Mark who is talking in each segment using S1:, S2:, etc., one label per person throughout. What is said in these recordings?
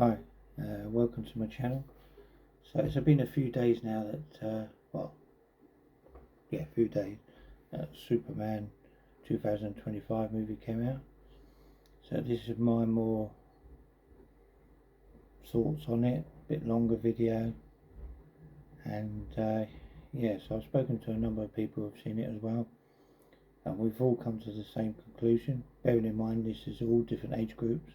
S1: Hi, welcome to my channel. So it's been a few days now that, a few days, Superman 2025 movie came out. So this is my more thoughts on it, a bit longer video. And so I've spoken to a number of people who've seen it as well. And we've all come to the same conclusion, bearing in mind this is all different age groups.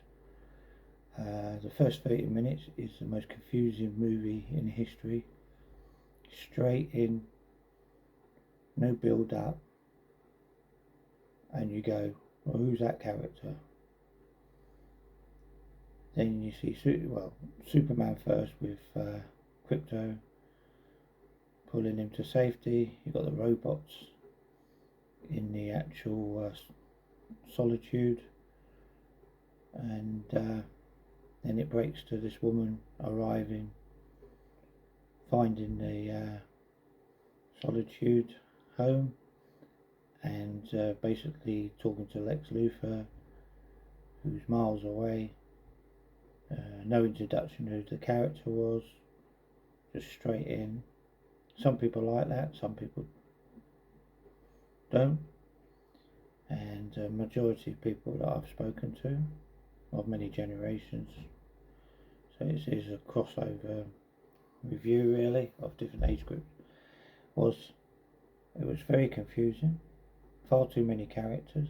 S1: The first 30 minutes is the most confusing movie in history. Straight in, no build up, and you go, well, who's that character? Then you see Superman first with Krypto pulling him to safety. You've got the robots in the actual solitude, and then it breaks to this woman arriving, finding the solitude home, and basically talking to Lex Luthor, who's miles away. No introduction who the character was, just straight in. Some people like that, some people don't, and the majority of people that I've spoken to, of many generations, so it is a crossover review really of different age groups. It was very confusing, far too many characters,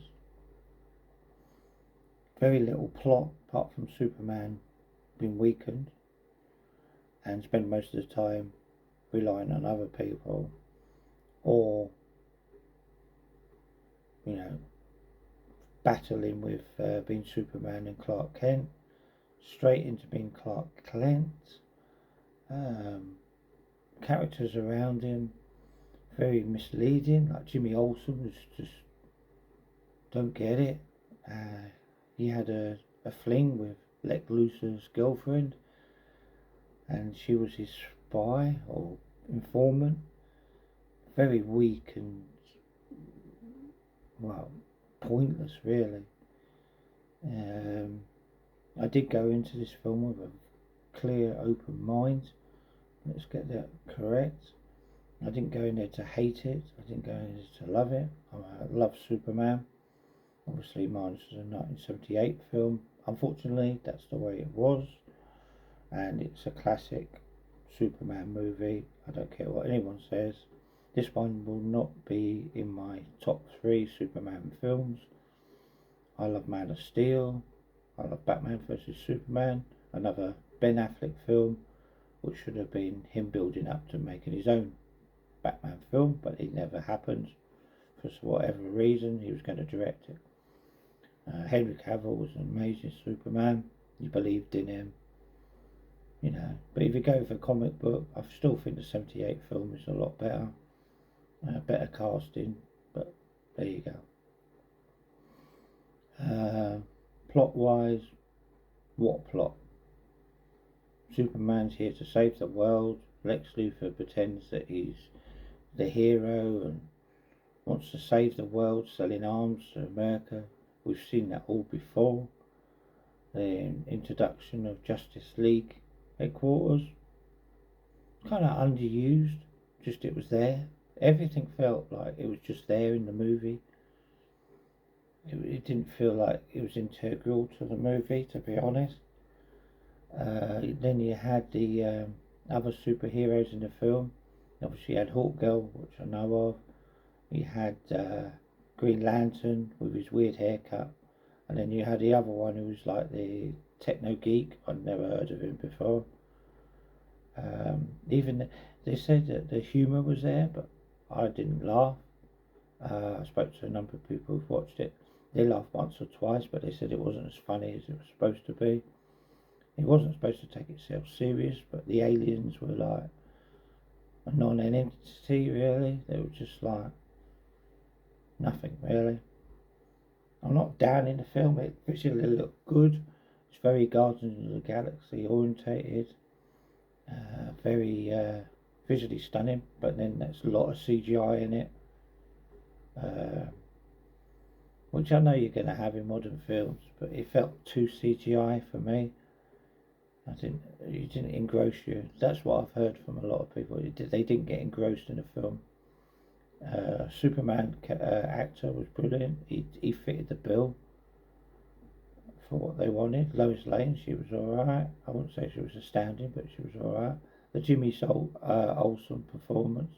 S1: very little plot apart from Superman being weakened and spend most of the time relying on other people, or battling with being Superman and Clark Kent, straight into being Clark Kent. Characters around him very misleading, like Jimmy Olsen was just, don't get it. He had a fling with Lex Luthor's girlfriend, and she was his spy or informant. Very weak and, pointless really. I did go into this film with a clear, open mind. Let's get that correct. I didn't go in there to hate it. I didn't go in there to love it. I love Superman. Obviously mine was a 1978 film. Unfortunately, that's the way it was. And it's a classic Superman movie. I don't care what anyone says. This one will not be in my top 3 Superman films. I love Man of Steel. I love Batman vs Superman. Another Ben Affleck film, which should have been him building up to making his own Batman film, but it never happened. For whatever reason, he was going to direct it. Henry Cavill was an amazing Superman. You believed in him, But if you go for comic book, I still think the 78 film is a lot better. Better casting, but there you go. Plot-wise, what plot? Superman's here to save the world. Lex Luthor pretends that he's the hero and wants to save the world, selling arms to America. We've seen that all before. The introduction of Justice League headquarters, kind of underused, just it was there. Everything felt like it was just there in the movie. It didn't feel like it was integral to the movie, to be honest. Then you had the other superheroes in the film. Obviously you had Hawkgirl, which I know of. You had Green Lantern with his weird haircut. And then you had the other one who was like the techno geek. I'd never heard of him before. Even they said that the humour was there, but I didn't laugh. I spoke to a number of people who've watched it. They laughed once or twice, but they said it wasn't as funny as it was supposed to be. It wasn't supposed to take itself serious, but the aliens were like a non-entity really. They were just like nothing really. I'm not down in the film. It visually looked good. It's very Guardians of the Galaxy orientated. Very visually stunning, but then there's a lot of CGI in it, which I know you're going to have in modern films, but it felt too CGI for me. I think it didn't engross you. That's what I've heard from a lot of people. They didn't get engrossed in the film. Superman actor was brilliant. He fitted the bill for what they wanted. Lois Lane, she was alright. I wouldn't say she was astounding, but she was alright. The Jimmy Olsen performance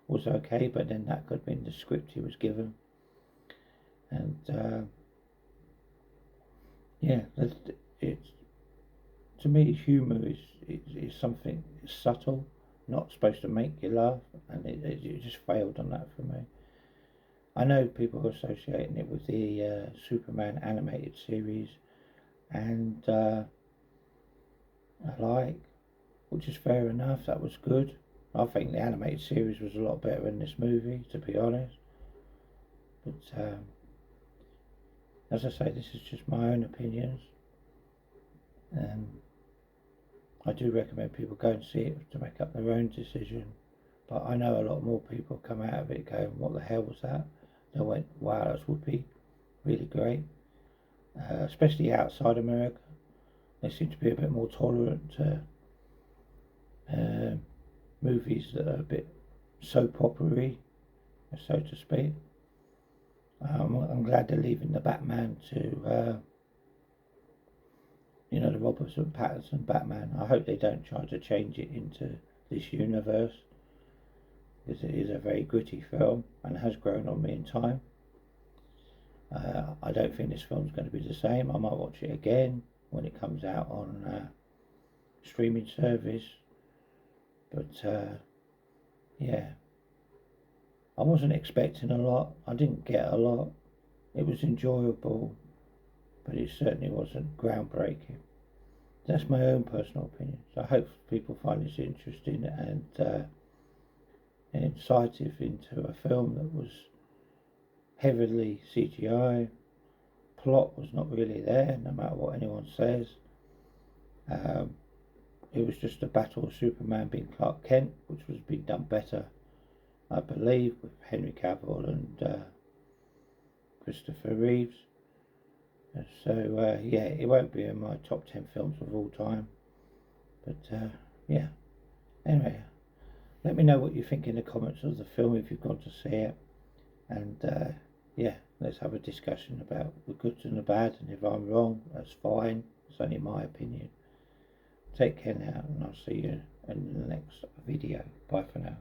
S1: was okay, but then that could have been the script he was given. And yeah, it's to me, humour is something subtle, not supposed to make you laugh, and it just failed on that for me. I know people are associating it with the Superman animated series, and which is fair enough. That was good. I think the animated series was a lot better than this movie, to be honest. But as I say, this is just my own opinions, and I do recommend people go and see it to make up their own decision. But I know a lot more people come out of it going, "What the hell was that?" They went, "Wow, that's Whoopi, really great." Especially outside America, they seem to be a bit more tolerant to movies that are a bit soap opera-y, so to speak. I'm glad they're leaving the Batman to the Robert Pattinson Batman. I hope they don't try to change it into this universe, because it is a very gritty film and has grown on me in time. I don't think this film's going to be the same. I might watch it again when it comes out on streaming service, but yeah, I wasn't expecting a lot. I didn't get a lot. It was enjoyable, but it certainly wasn't groundbreaking. That's my own personal opinion. So I hope people find this interesting and insightive into a film that was heavily CGI. Plot was not really there, no matter what anyone says. It was just a battle of Superman being Clark Kent, which was being done better, I believe, with Henry Cavill and Christopher Reeves. So yeah, it won't be in my top 10 films of all time. But yeah, anyway, let me know what you think in the comments of the film if you've gone to see it. And yeah, let's have a discussion about the goods and the bad. And if I'm wrong, that's fine. It's only my opinion. Take care now, and I'll see you in the next video. Bye for now.